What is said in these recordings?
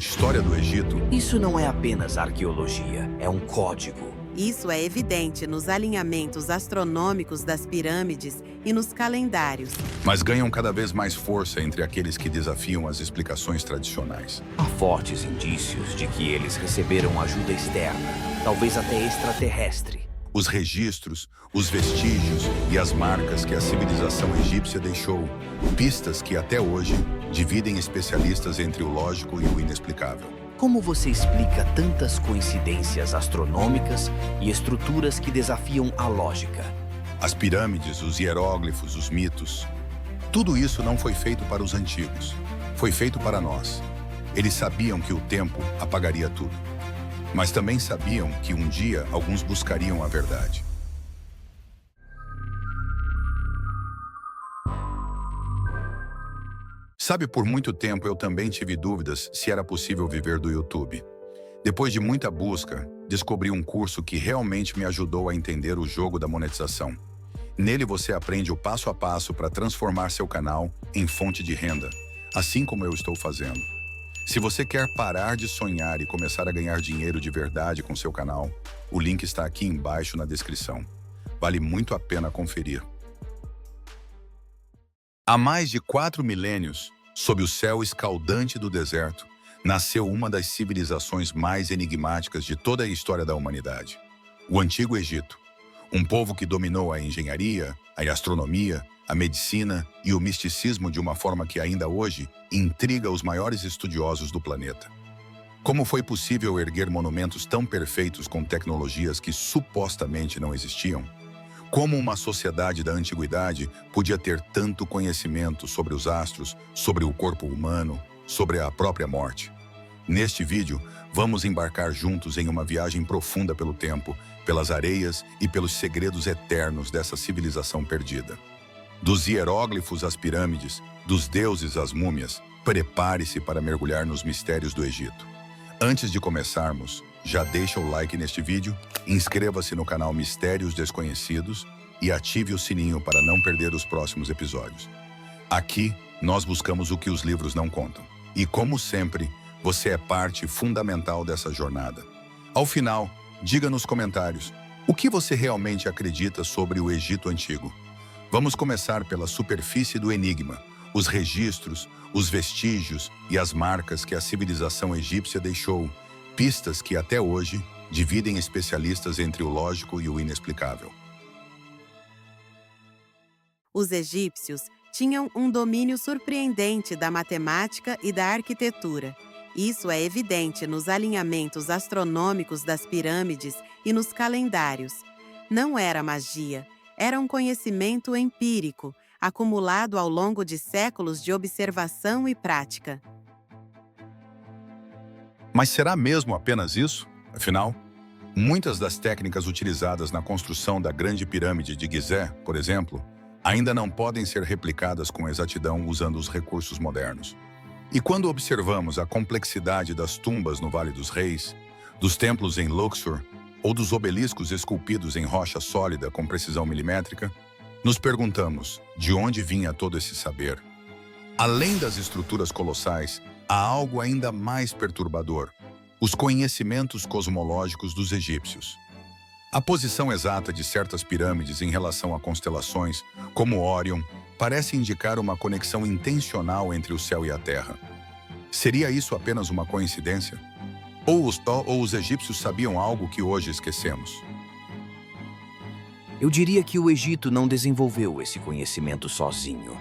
História do Egito. Isso não é apenas arqueologia, é um código. Isso é evidente nos alinhamentos astronômicos das pirâmides e nos calendários. Mas ganham cada vez mais força entre aqueles que desafiam as explicações tradicionais. Há fortes indícios de que eles receberam ajuda externa, talvez até extraterrestre. Os registros, os vestígios e as marcas que a civilização egípcia deixou, pistas que até hoje dividem especialistas entre o lógico e o inexplicável. Como você explica tantas coincidências astronômicas e estruturas que desafiam a lógica? As pirâmides, os hieróglifos, os mitos. Tudo isso não foi feito para os antigos. Foi feito para nós. Eles sabiam que o tempo apagaria tudo. Mas também sabiam que um dia alguns buscariam a verdade. Sabe, por muito tempo eu também tive dúvidas se era possível viver do YouTube. Depois de muita busca, descobri um curso que realmente me ajudou a entender o jogo da monetização. Nele você aprende o passo a passo para transformar seu canal em fonte de renda, assim como eu estou fazendo. Se você quer parar de sonhar e começar a ganhar dinheiro de verdade com seu canal, o link está aqui embaixo na descrição. Vale muito a pena conferir. Há mais de 4 milênios, sob o céu escaldante do deserto, nasceu uma das civilizações mais enigmáticas de toda a história da humanidade. O Antigo Egito. Um povo que dominou a engenharia, a astronomia, a medicina e o misticismo de uma forma que ainda hoje intriga os maiores estudiosos do planeta. Como foi possível erguer monumentos tão perfeitos com tecnologias que supostamente não existiam? Como uma sociedade da antiguidade podia ter tanto conhecimento sobre os astros, sobre o corpo humano, sobre a própria morte? Neste vídeo, vamos embarcar juntos em uma viagem profunda pelo tempo, pelas areias e pelos segredos eternos dessa civilização perdida. Dos hieróglifos às pirâmides, dos deuses às múmias, prepare-se para mergulhar nos mistérios do Egito. Antes de começarmos, já deixa o like neste vídeo, inscreva-se no canal Mistérios Desconhecidos e ative o sininho para não perder os próximos episódios. Aqui, nós buscamos o que os livros não contam. E como sempre, você é parte fundamental dessa jornada. Ao final, diga nos comentários o que você realmente acredita sobre o Egito Antigo. Vamos começar pela superfície do enigma, os registros, os vestígios e as marcas que a civilização egípcia deixou, pistas que até hoje dividem especialistas entre o lógico e o inexplicável. Os egípcios tinham um domínio surpreendente da matemática e da arquitetura. Isso é evidente nos alinhamentos astronômicos das pirâmides e nos calendários. Não era magia, era um conhecimento empírico, acumulado ao longo de séculos de observação e prática. Mas será mesmo apenas isso? Afinal, muitas das técnicas utilizadas na construção da Grande Pirâmide de Gizé, por exemplo, ainda não podem ser replicadas com exatidão usando os recursos modernos. E quando observamos a complexidade das tumbas no Vale dos Reis, dos templos em Luxor ou dos obeliscos esculpidos em rocha sólida com precisão milimétrica, nos perguntamos de onde vinha todo esse saber. Além das estruturas colossais, há algo ainda mais perturbador: os conhecimentos cosmológicos dos egípcios. A posição exata de certas pirâmides em relação a constelações, como Órion, parece indicar uma conexão intencional entre o céu e a terra. Seria isso apenas uma coincidência? Ou os egípcios sabiam algo que hoje esquecemos? Eu diria que o Egito não desenvolveu esse conhecimento sozinho.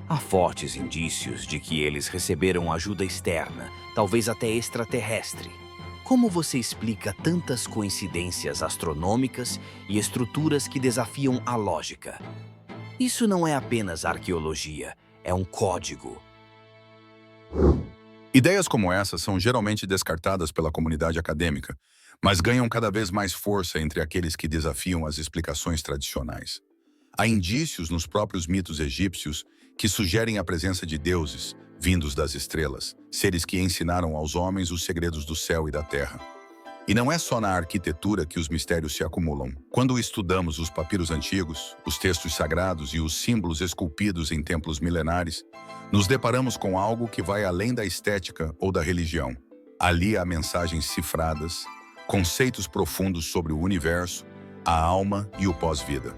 Há fortes indícios de que eles receberam ajuda externa, talvez até extraterrestre. Como você explica tantas coincidências astronômicas e estruturas que desafiam a lógica? Isso não é apenas arqueologia, é um código. Ideias como essa são geralmente descartadas pela comunidade acadêmica, mas ganham cada vez mais força entre aqueles que desafiam as explicações tradicionais. Há indícios nos próprios mitos egípcios que sugerem a presença de deuses, vindos das estrelas, seres que ensinaram aos homens os segredos do céu e da terra. E não é só na arquitetura que os mistérios se acumulam. Quando estudamos os papiros antigos, os textos sagrados e os símbolos esculpidos em templos milenares, nos deparamos com algo que vai além da estética ou da religião. Ali há mensagens cifradas, conceitos profundos sobre o universo, a alma e o pós-vida.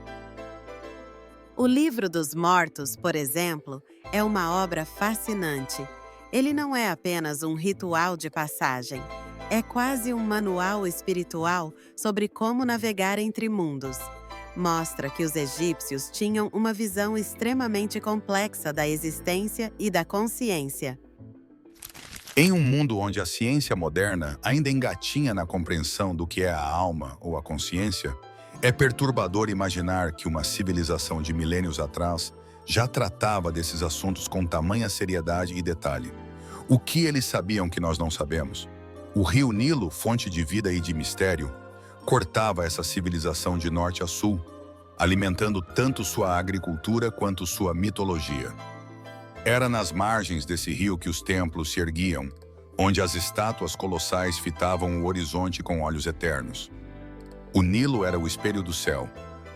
O Livro dos Mortos, por exemplo, é uma obra fascinante. Ele não é apenas um ritual de passagem, é quase um manual espiritual sobre como navegar entre mundos. Mostra que os egípcios tinham uma visão extremamente complexa da existência e da consciência. Em um mundo onde a ciência moderna ainda engatinha na compreensão do que é a alma ou a consciência, é perturbador imaginar que uma civilização de milênios atrás já tratava desses assuntos com tamanha seriedade e detalhe. O que eles sabiam que nós não sabemos? O rio Nilo, fonte de vida e de mistério, cortava essa civilização de norte a sul, alimentando tanto sua agricultura quanto sua mitologia. Era nas margens desse rio que os templos se erguiam, onde as estátuas colossais fitavam o horizonte com olhos eternos. O Nilo era o espelho do céu,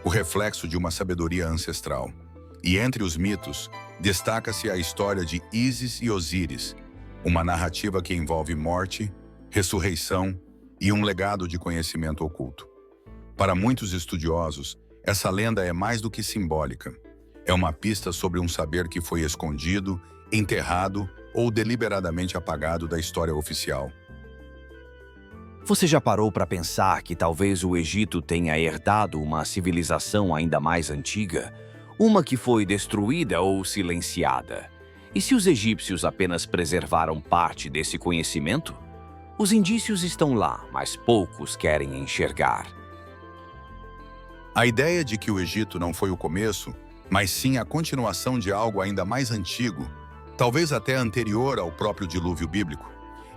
o reflexo de uma sabedoria ancestral. E entre os mitos, destaca-se a história de Ísis e Osíris, uma narrativa que envolve morte, ressurreição e um legado de conhecimento oculto. Para muitos estudiosos, essa lenda é mais do que simbólica. É uma pista sobre um saber que foi escondido, enterrado ou deliberadamente apagado da história oficial. Você já parou para pensar que talvez o Egito tenha herdado uma civilização ainda mais antiga? Uma que foi destruída ou silenciada? E se os egípcios apenas preservaram parte desse conhecimento? Os indícios estão lá, mas poucos querem enxergar. A ideia de que o Egito não foi o começo, mas sim a continuação de algo ainda mais antigo, talvez até anterior ao próprio dilúvio bíblico,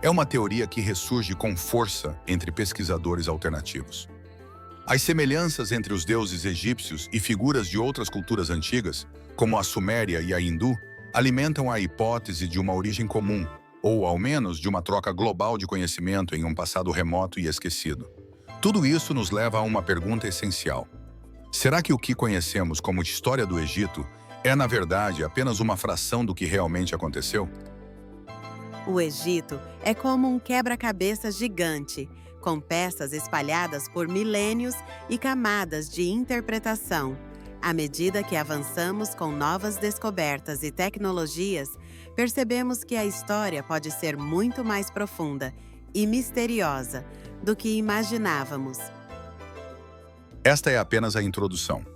é uma teoria que ressurge com força entre pesquisadores alternativos. As semelhanças entre os deuses egípcios e figuras de outras culturas antigas, como a suméria e a hindu, alimentam a hipótese de uma origem comum, ou ao menos de uma troca global de conhecimento em um passado remoto e esquecido. Tudo isso nos leva a uma pergunta essencial. Será que o que conhecemos como história do Egito é, na verdade, apenas uma fração do que realmente aconteceu? O Egito é como um quebra-cabeças gigante, com peças espalhadas por milênios e camadas de interpretação. À medida que avançamos com novas descobertas e tecnologias, percebemos que a história pode ser muito mais profunda e misteriosa do que imaginávamos. Esta é apenas a introdução.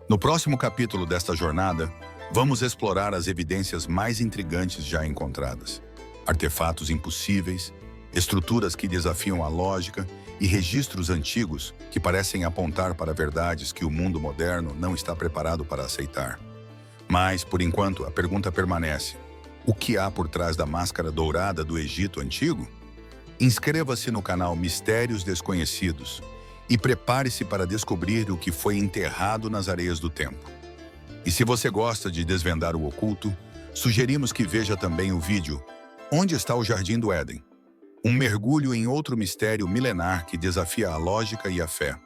No próximo capítulo desta jornada, vamos explorar as evidências mais intrigantes já encontradas. Artefatos impossíveis, estruturas que desafiam a lógica e registros antigos que parecem apontar para verdades que o mundo moderno não está preparado para aceitar. Mas, por enquanto, a pergunta permanece: o que há por trás da máscara dourada do Egito Antigo? Inscreva-se no canal Mistérios Desconhecidos e prepare-se para descobrir o que foi enterrado nas areias do tempo. E se você gosta de desvendar o oculto, sugerimos que veja também o vídeo Onde está o Jardim do Éden? Um mergulho em outro mistério milenar que desafia a lógica e a fé.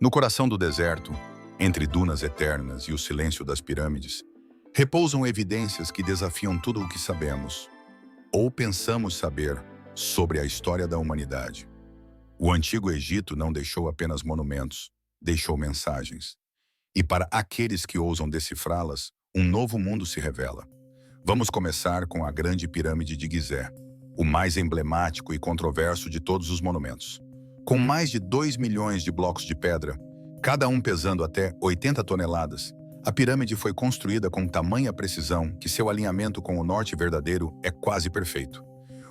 No coração do deserto, entre dunas eternas e o silêncio das pirâmides, repousam evidências que desafiam tudo o que sabemos, ou pensamos saber, sobre a história da humanidade. O Antigo Egito não deixou apenas monumentos, deixou mensagens. E para aqueles que ousam decifrá-las, um novo mundo se revela. Vamos começar com a Grande Pirâmide de Gizé, o mais emblemático e controverso de todos os monumentos. Com mais de 2 milhões de blocos de pedra, cada um pesando até 80 toneladas, a pirâmide foi construída com tamanha precisão que seu alinhamento com o norte verdadeiro é quase perfeito.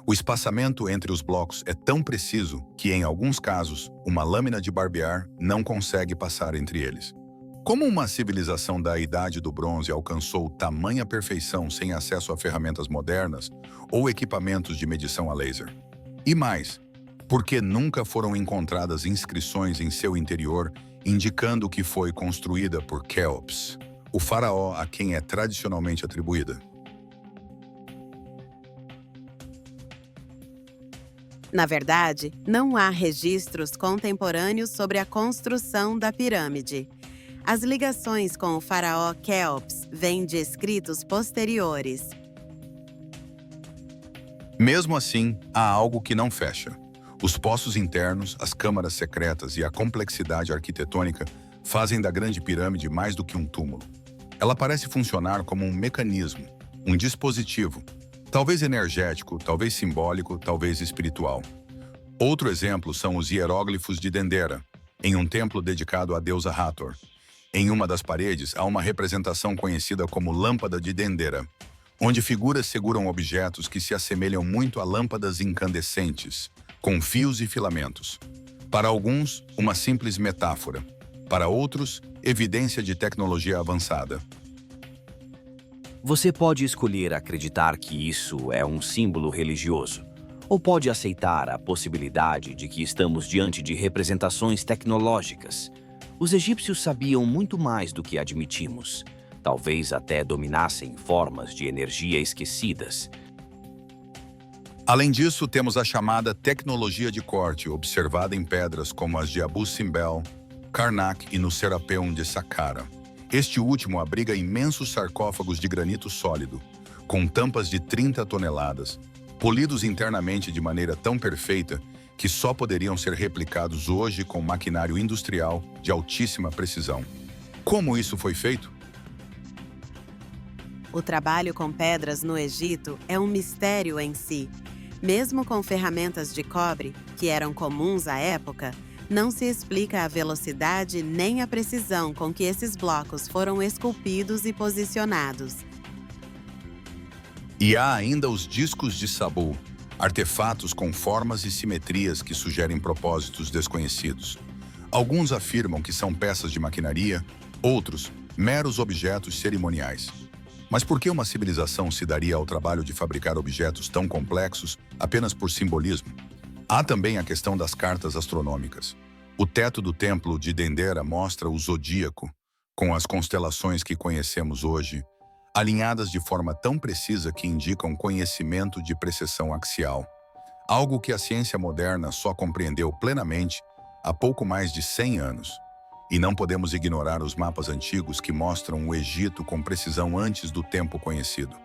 O espaçamento entre os blocos é tão preciso que, em alguns casos, uma lâmina de barbear não consegue passar entre eles. Como uma civilização da Idade do Bronze alcançou tamanha perfeição sem acesso a ferramentas modernas ou equipamentos de medição a laser? E mais, por que nunca foram encontradas inscrições em seu interior indicando que foi construída por Quéops, o faraó a quem é tradicionalmente atribuída? Na verdade, não há registros contemporâneos sobre a construção da pirâmide. As ligações com o faraó Quéops vêm de escritos posteriores. Mesmo assim, há algo que não fecha. Os poços internos, as câmaras secretas e a complexidade arquitetônica fazem da Grande Pirâmide mais do que um túmulo. Ela parece funcionar como um mecanismo, um dispositivo, talvez energético, talvez simbólico, talvez espiritual. Outro exemplo são os hieróglifos de Dendera, em um templo dedicado à deusa Hathor. Em uma das paredes há uma representação conhecida como Lâmpada de Dendera, onde figuras seguram objetos que se assemelham muito a lâmpadas incandescentes, com fios e filamentos. Para alguns, uma simples metáfora. Para outros, evidência de tecnologia avançada. Você pode escolher acreditar que isso é um símbolo religioso, ou pode aceitar a possibilidade de que estamos diante de representações tecnológicas. Os egípcios sabiam muito mais do que admitimos. Talvez até dominassem formas de energia esquecidas. Além disso, temos a chamada tecnologia de corte, observada em pedras como as de Abu Simbel, Karnak e no Serapeum de Saqqara. Este último abriga imensos sarcófagos de granito sólido, com tampas de 30 toneladas, polidos internamente de maneira tão perfeita que só poderiam ser replicados hoje com maquinário industrial de altíssima precisão. Como isso foi feito? O trabalho com pedras no Egito é um mistério em si. Mesmo com ferramentas de cobre, que eram comuns à época, não se explica a velocidade nem a precisão com que esses blocos foram esculpidos e posicionados. E há ainda os discos de Sabu, artefatos com formas e simetrias que sugerem propósitos desconhecidos. Alguns afirmam que são peças de maquinaria, outros, meros objetos cerimoniais. Mas por que uma civilização se daria ao trabalho de fabricar objetos tão complexos apenas por simbolismo? Há também a questão das cartas astronômicas. O teto do templo de Dendera mostra o zodíaco, com as constelações que conhecemos hoje, alinhadas de forma tão precisa que indicam conhecimento de precessão axial, algo que a ciência moderna só compreendeu plenamente há pouco mais de 100 anos. E não podemos ignorar os mapas antigos que mostram o Egito com precisão antes do tempo conhecido.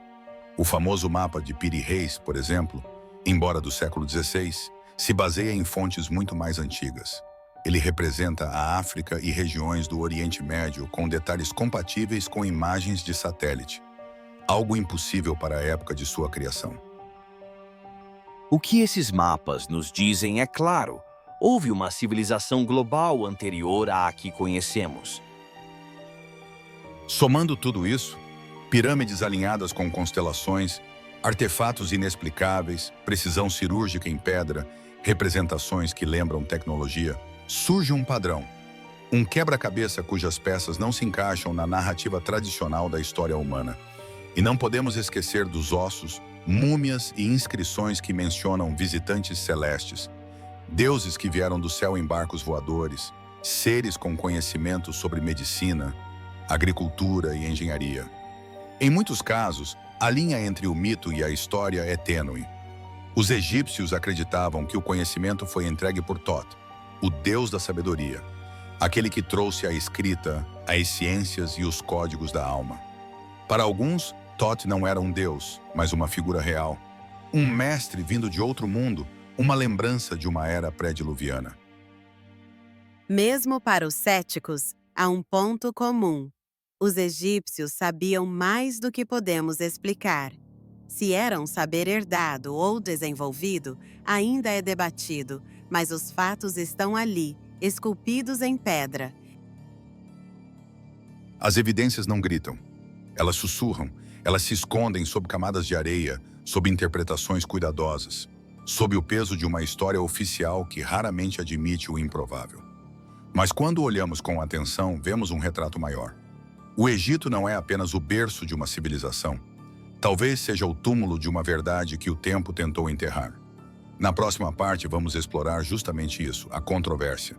O famoso mapa de Piri Reis, por exemplo, embora do século XVI, se baseia em fontes muito mais antigas. Ele representa a África e regiões do Oriente Médio com detalhes compatíveis com imagens de satélite, algo impossível para a época de sua criação. O que esses mapas nos dizem é claro. Houve uma civilização global anterior à que conhecemos. Somando tudo isso, pirâmides alinhadas com constelações, artefatos inexplicáveis, precisão cirúrgica em pedra, representações que lembram tecnologia, surge um padrão. Um quebra-cabeça cujas peças não se encaixam na narrativa tradicional da história humana. E não podemos esquecer dos ossos, múmias e inscrições que mencionam visitantes celestes, deuses que vieram do céu em barcos voadores, seres com conhecimento sobre medicina, agricultura e engenharia. Em muitos casos, a linha entre o mito e a história é tênue. Os egípcios acreditavam que o conhecimento foi entregue por Thoth, o deus da sabedoria, aquele que trouxe a escrita, as ciências e os códigos da alma. Para alguns, Thoth não era um deus, mas uma figura real, um mestre vindo de outro mundo, uma lembrança de uma era pré-diluviana. Mesmo para os céticos, há um ponto comum. Os egípcios sabiam mais do que podemos explicar. Se era um saber herdado ou desenvolvido, ainda é debatido, mas os fatos estão ali, esculpidos em pedra. As evidências não gritam. Elas sussurram, elas se escondem sob camadas de areia, sob interpretações cuidadosas, sob o peso de uma história oficial que raramente admite o improvável. Mas quando olhamos com atenção, vemos um retrato maior. O Egito não é apenas o berço de uma civilização. Talvez seja o túmulo de uma verdade que o tempo tentou enterrar. Na próxima parte, vamos explorar justamente isso, a controvérsia.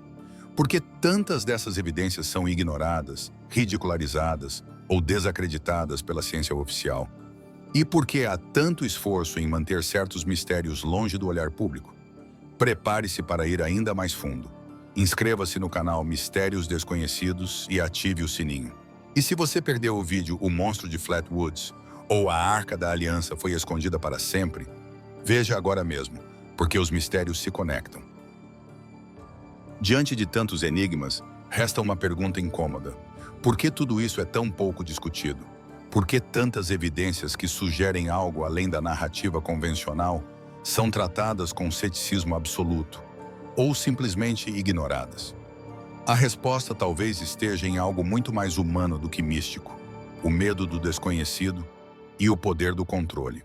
Por que tantas dessas evidências são ignoradas, ridicularizadas ou desacreditadas pela ciência oficial? E por que há tanto esforço em manter certos mistérios longe do olhar público? Prepare-se para ir ainda mais fundo. Inscreva-se no canal Mistérios Desconhecidos e ative o sininho. E se você perdeu o vídeo O Monstro de Flatwoods ou A Arca da Aliança foi escondida para sempre, Veja agora mesmo, porque os mistérios se conectam. Diante de tantos enigmas, resta uma pergunta incômoda. Por que tudo isso é tão pouco discutido? Por que tantas evidências que sugerem algo além da narrativa convencional são tratadas com ceticismo absoluto ou simplesmente ignoradas? A resposta talvez esteja em algo muito mais humano do que místico: o medo do desconhecido e o poder do controle.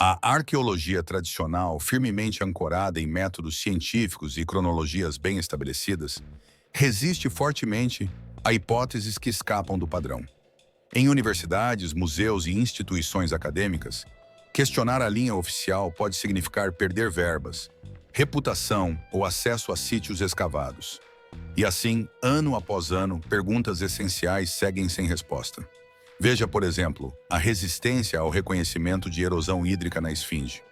A arqueologia tradicional, firmemente ancorada em métodos científicos e cronologias bem estabelecidas, resiste fortemente a hipóteses que escapam do padrão. Em universidades, museus e instituições acadêmicas, questionar a linha oficial pode significar perder verbas, reputação ou acesso a sítios escavados. E assim, ano após ano, perguntas essenciais seguem sem resposta. Veja, por exemplo, a resistência ao reconhecimento de erosão hídrica na esfinge.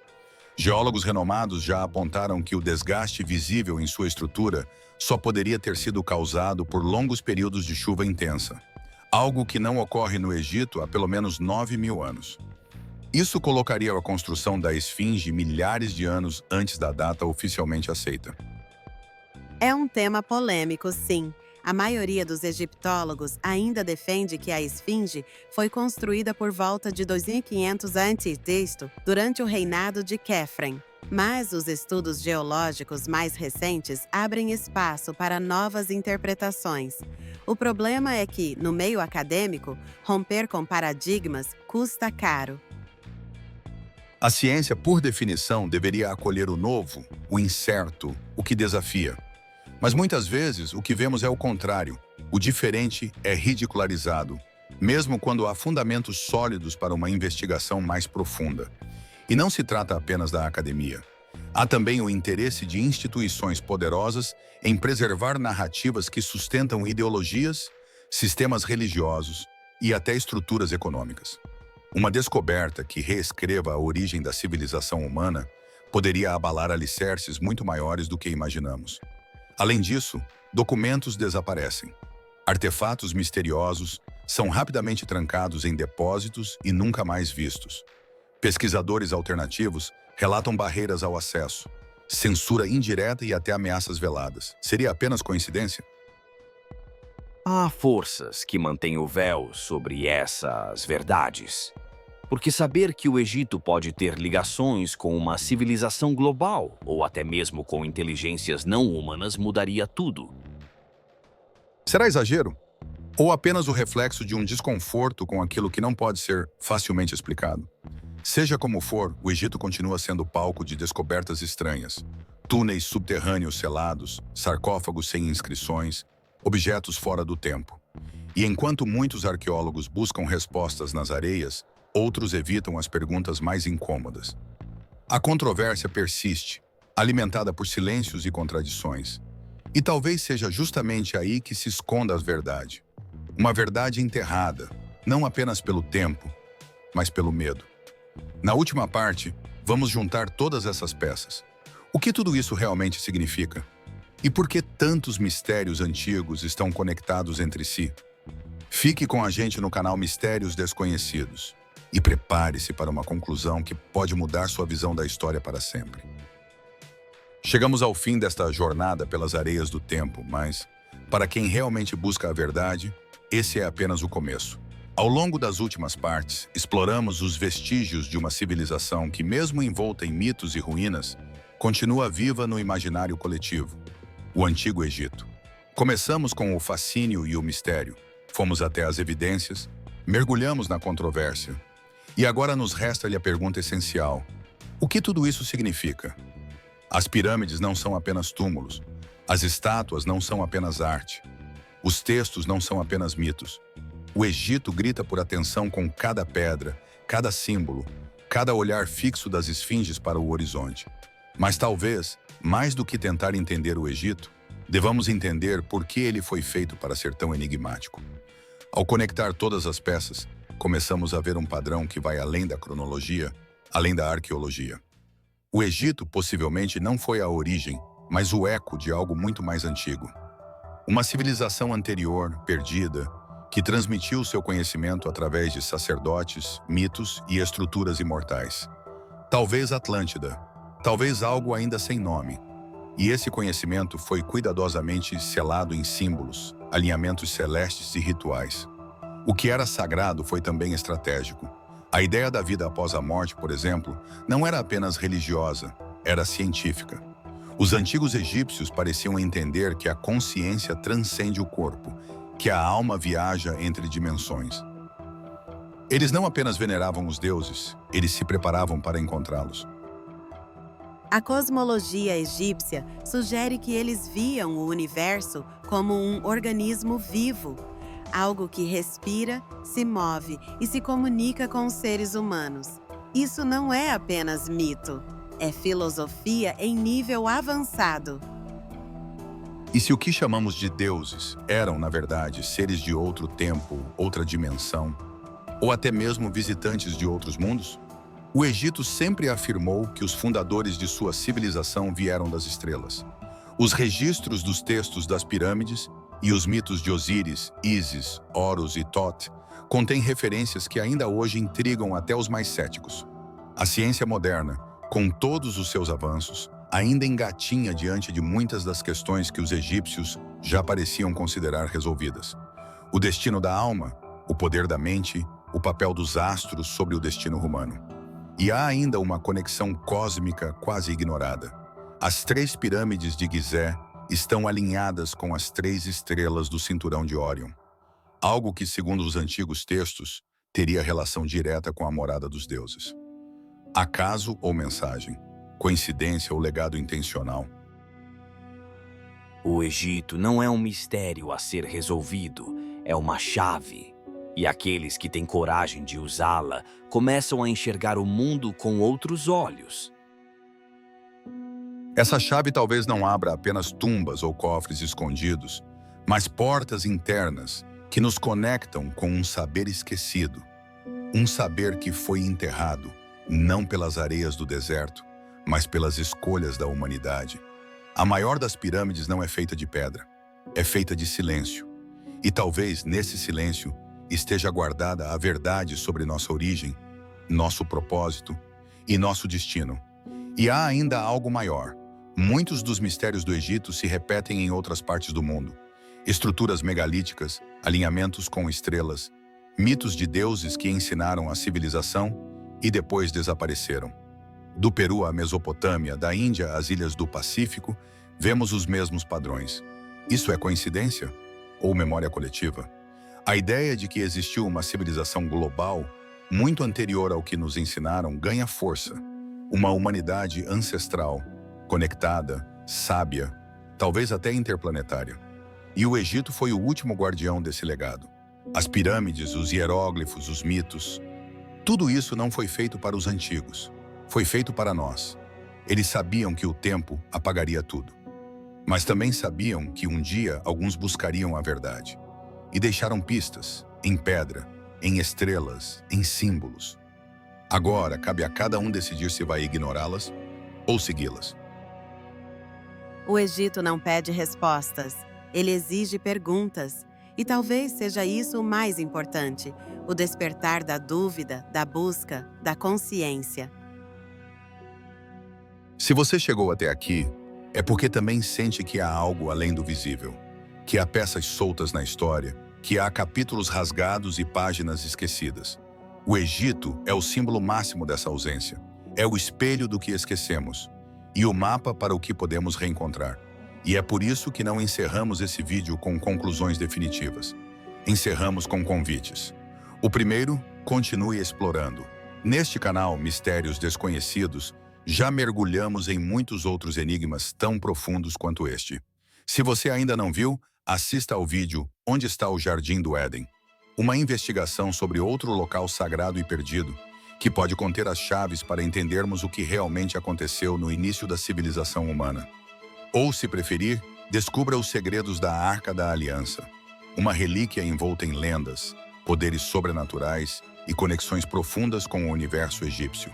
Geólogos renomados já apontaram que o desgaste visível em sua estrutura só poderia ter sido causado por longos períodos de chuva intensa, algo que não ocorre no Egito há pelo menos 9.000 anos. Isso colocaria a construção da esfinge milhares de anos antes da data oficialmente aceita. É um tema polêmico, sim. A maioria dos egiptólogos ainda defende que a esfinge foi construída por volta de 2500 a.C., durante o reinado de Khefren. Mas os estudos geológicos mais recentes abrem espaço para novas interpretações. O problema é que, no meio acadêmico, romper com paradigmas custa caro. A ciência, por definição, deveria acolher o novo, o incerto, o que desafia. Mas muitas vezes o que vemos é o contrário. O diferente é ridicularizado, mesmo quando há fundamentos sólidos para uma investigação mais profunda. E não se trata apenas da academia. Há também o interesse de instituições poderosas em preservar narrativas que sustentam ideologias, sistemas religiosos e até estruturas econômicas. Uma descoberta que reescreva a origem da civilização humana poderia abalar alicerces muito maiores do que imaginamos. Além disso, documentos desaparecem. Artefatos misteriosos são rapidamente trancados em depósitos e nunca mais vistos. Pesquisadores alternativos relatam barreiras ao acesso, censura indireta e até ameaças veladas. Seria apenas coincidência? Há forças que mantêm o véu sobre essas verdades. Porque saber que o Egito pode ter ligações com uma civilização global, ou até mesmo com inteligências não humanas, mudaria tudo. Será exagero? Ou apenas o reflexo de um desconforto com aquilo que não pode ser facilmente explicado? Seja como for, o Egito continua sendo palco de descobertas estranhas. Túneis subterrâneos selados, sarcófagos sem inscrições, objetos fora do tempo. E enquanto muitos arqueólogos buscam respostas nas areias, outros evitam as perguntas mais incômodas. A controvérsia persiste, alimentada por silêncios e contradições. E talvez seja justamente aí que se esconda a verdade. Uma verdade enterrada, não apenas pelo tempo, mas pelo medo. Na última parte, vamos juntar todas essas peças. O que tudo isso realmente significa? E por que tantos mistérios antigos estão conectados entre si? Fique com a gente no canal Mistérios Desconhecidos. E prepare-se para uma conclusão que pode mudar sua visão da história para sempre. Chegamos ao fim desta jornada pelas areias do tempo, mas, para quem realmente busca a verdade, esse é apenas o começo. Ao longo das últimas partes, exploramos os vestígios de uma civilização que, mesmo envolta em mitos e ruínas, continua viva no imaginário coletivo: o Antigo Egito. Começamos com o fascínio e o mistério, fomos até as evidências, mergulhamos na controvérsia. E agora nos resta-lhe a pergunta essencial: o que tudo isso significa? As pirâmides não são apenas túmulos, as estátuas não são apenas arte, os textos não são apenas mitos. O Egito grita por atenção com cada pedra, cada símbolo, cada olhar fixo das esfinges para o horizonte. Mas talvez, mais do que tentar entender o Egito, devamos entender por que ele foi feito para ser tão enigmático. Ao conectar todas as peças, começamos a ver um padrão que vai além da cronologia, além da arqueologia. O Egito possivelmente não foi a origem, mas o eco de algo muito mais antigo. Uma civilização anterior, perdida, que transmitiu seu conhecimento através de sacerdotes, mitos e estruturas imortais. Talvez Atlântida, talvez algo ainda sem nome. E esse conhecimento foi cuidadosamente selado em símbolos, alinhamentos celestes e rituais. O que era sagrado foi também estratégico. A ideia da vida após a morte, por exemplo, não era apenas religiosa, era científica. Os antigos egípcios pareciam entender que a consciência transcende o corpo, que a alma viaja entre dimensões. Eles não apenas veneravam os deuses, eles se preparavam para encontrá-los. A cosmologia egípcia sugere que eles viam o universo como um organismo vivo, algo que respira, se move e se comunica com os seres humanos. Isso não é apenas mito, é filosofia em nível avançado. E se o que chamamos de deuses eram, na verdade, seres de outro tempo, outra dimensão, ou até mesmo visitantes de outros mundos? O Egito sempre afirmou que os fundadores de sua civilização vieram das estrelas. Os registros dos textos das pirâmides e os mitos de Osíris, Ísis, Horus e Thoth contêm referências que ainda hoje intrigam até os mais céticos. A ciência moderna, com todos os seus avanços, ainda engatinha diante de muitas das questões que os egípcios já pareciam considerar resolvidas. O destino da alma, o poder da mente, o papel dos astros sobre o destino humano. E há ainda uma conexão cósmica quase ignorada. As 3 pirâmides de Gizé estão alinhadas com as 3 estrelas do cinturão de Órion. Algo que, segundo os antigos textos, teria relação direta com a morada dos deuses. Acaso ou mensagem? Coincidência ou legado intencional? O Egito não é um mistério a ser resolvido, é uma chave. E aqueles que têm coragem de usá-la começam a enxergar o mundo com outros olhos. Essa chave talvez não abra apenas tumbas ou cofres escondidos, mas portas internas que nos conectam com um saber esquecido. Um saber que foi enterrado, não pelas areias do deserto, mas pelas escolhas da humanidade. A maior das pirâmides não é feita de pedra, é feita de silêncio. E talvez nesse silêncio esteja guardada a verdade sobre nossa origem, nosso propósito e nosso destino. E há ainda algo maior. Muitos dos mistérios do Egito se repetem em outras partes do mundo. Estruturas megalíticas, alinhamentos com estrelas, mitos de deuses que ensinaram a civilização e depois desapareceram. Do Peru à Mesopotâmia, da Índia às ilhas do Pacífico, vemos os mesmos padrões. Isso é coincidência ou memória coletiva? A ideia de que existiu uma civilização global, muito anterior ao que nos ensinaram, ganha força. Uma humanidade ancestral, conectada, sábia, talvez até interplanetária. E o Egito foi o último guardião desse legado. As pirâmides, os hieróglifos, os mitos, tudo isso não foi feito para os antigos. Foi feito para nós. Eles sabiam que o tempo apagaria tudo. Mas também sabiam que um dia alguns buscariam a verdade. E deixaram pistas, em pedra, em estrelas, em símbolos. Agora, cabe a cada um decidir se vai ignorá-las ou segui-las. O Egito não pede respostas, ele exige perguntas. E talvez seja isso o mais importante, o despertar da dúvida, da busca, da consciência. Se você chegou até aqui, é porque também sente que há algo além do visível, que há peças soltas na história, que há capítulos rasgados e páginas esquecidas. O Egito é o símbolo máximo dessa ausência. É o espelho do que esquecemos e o mapa para o que podemos reencontrar. E é por isso que não encerramos esse vídeo com conclusões definitivas. Encerramos com convites. O primeiro, continue explorando. Neste canal Mistérios Desconhecidos, já mergulhamos em muitos outros enigmas tão profundos quanto este. Se você ainda não viu, assista ao vídeo Onde está o Jardim do Éden? Uma investigação sobre outro local sagrado e perdido, que pode conter as chaves para entendermos o que realmente aconteceu no início da civilização humana. Ou, se preferir, descubra os segredos da Arca da Aliança, uma relíquia envolta em lendas, poderes sobrenaturais e conexões profundas com o universo egípcio.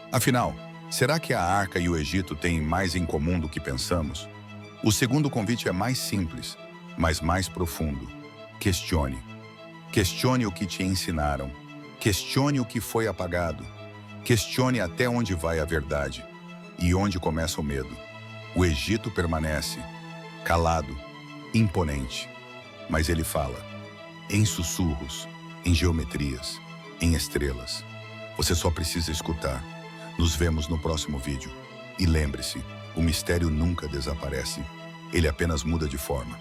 Afinal, será que a Arca e o Egito têm mais em comum do que pensamos? O segundo convite é mais simples, mas mais profundo. Questione. Questione o que te ensinaram. Questione o que foi apagado. Questione até onde vai a verdade e onde começa o medo. O Egito permanece calado, imponente, mas ele fala em sussurros, em geometrias, em estrelas. Você só precisa escutar. Nos vemos no próximo vídeo. E lembre-se, o mistério nunca desaparece. Ele apenas muda de forma.